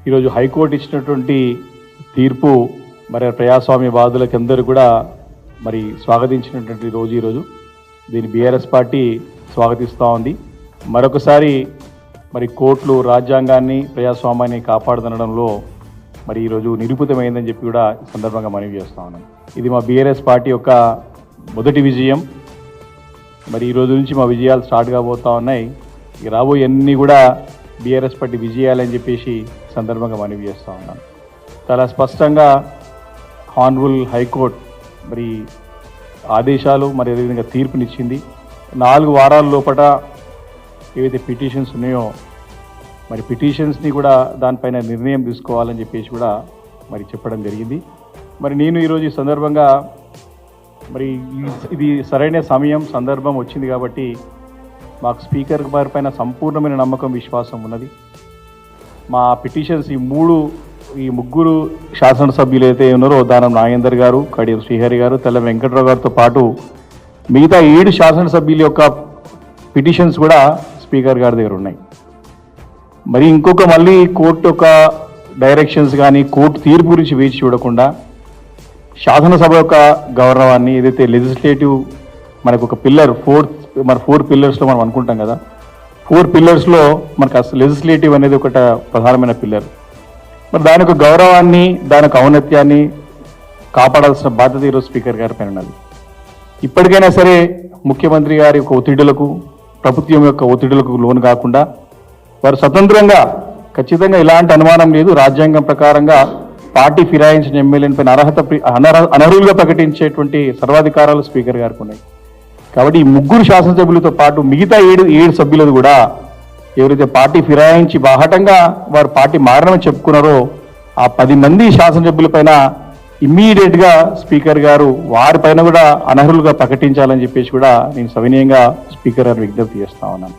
ఈరోజు హైకోర్టు ఇచ్చినటువంటి తీర్పు మరి ప్రజాస్వామ్యవాదులకి అందరూ కూడా మరి స్వాగతించినటువంటి రోజు ఈరోజు. దీన్ని బీఆర్ఎస్ పార్టీ స్వాగతిస్తూ ఉంది. మరొకసారి మరి కోర్టులు రాజ్యాంగాన్ని ప్రజాస్వామ్యాన్ని కాపాడుతుండడంలో మరి ఈరోజు నిరూపితమైందని చెప్పి కూడా ఈ సందర్భంగా మనవి చేస్తూ ఉన్నాం. ఇది మా బీఆర్ఎస్ పార్టీ యొక్క మొదటి విజయం. మరి ఈ రోజు నుంచి మా విజయాలు స్టార్ట్ కాబోతూ ఉన్నాయి. ఇక రాబోయే అన్నీ కూడా బీఆర్ఎస్ పార్టీ విజయాలని చెప్పేసి సందర్భంగా మనవి చేస్తూ ఉన్నాను. చాలా స్పష్టంగా హానరబుల్ హైకోర్టు మరి ఆదేశాలు మరి అదేవిధంగా తీర్పునిచ్చింది. 4 వారాల లోపల ఏవైతే పిటిషన్స్ ఉన్నాయో మరి పిటిషన్స్ని కూడా దానిపైన నిర్ణయం తీసుకోవాలని చెప్పేసి కూడా మరి చెప్పడం జరిగింది. మరి నేను ఈరోజు ఈ సందర్భంగా మరి ఇది సరైన సమయం సందర్భం వచ్చింది కాబట్టి మాకు స్పీకర్ గారి పైన సంపూర్ణమైన నమ్మకం విశ్వాసం ఉన్నది. మా పిటిషన్స్ ఈ ముగ్గురు శాసనసభ్యులు అయితే ఉన్నారో దానం నాగేందర్ గారు, కడియం శ్రీహరి గారు, తెల్ల వెంకట్రావు గారితో పాటు మిగతా 7 శాసనసభ్యుల యొక్క పిటిషన్స్ కూడా స్పీకర్ గారి దగ్గర ఉన్నాయి. మరి మళ్ళీ కోర్టు యొక్క డైరెక్షన్స్ కానీ కోర్టు తీర్పు గురించి వేచి చూడకుండా శాసనసభ యొక్క గౌరవాన్ని ఏదైతే లెజిస్లేటివ్ మనకు ఒక పిల్లర్ 4 పిల్లర్స్లో మనం అనుకుంటాం కదా, 4 పిల్లర్స్లో మనకు అసలు లెజిస్లేటివ్ అనేది ఒక ప్రధానమైన పిల్లర్. మరి దాని యొక్క గౌరవాన్ని దాని యొక్క ఔన్నత్యాన్ని కాపాడాల్సిన బాధ్యత ఈరోజు స్పీకర్ గారి పైన ఉన్నది. ఇప్పటికైనా సరే ముఖ్యమంత్రి గారి యొక్క ఒత్తిడులకు, ప్రభుత్వం యొక్క ఒత్తిడులకు లోను కాకుండా వారు స్వతంత్రంగా ఖచ్చితంగా ఎలాంటి అనుమానం లేదు, రాజ్యాంగం ప్రకారంగా పార్టీ ఫిరాయించిన ఎమ్మెల్యేల పైన అనర్హులుగా ప్రకటించేటువంటి సర్వాధికారాలు స్పీకర్ గారికి ఉన్నాయి. కాబట్టి ఈ 3 శాసనసభ్యులతో పాటు మిగతా 7 సభ్యులు కూడా ఎవరైతే పార్టీ ఫిరాయించి బాహటంగా వారు పార్టీ మారనని చెప్పుకున్నారో ఆ 10 మంది శాసనసభ్యులపైన ఇమ్మీడియట్గా స్పీకర్ గారు వారిపైన కూడా అనర్హులుగా ప్రకటించాలని చెప్పేసి కూడా నేను సవినయంగా స్పీకర్ గారు విజ్ఞప్తి చేస్తా ఉన్నాను.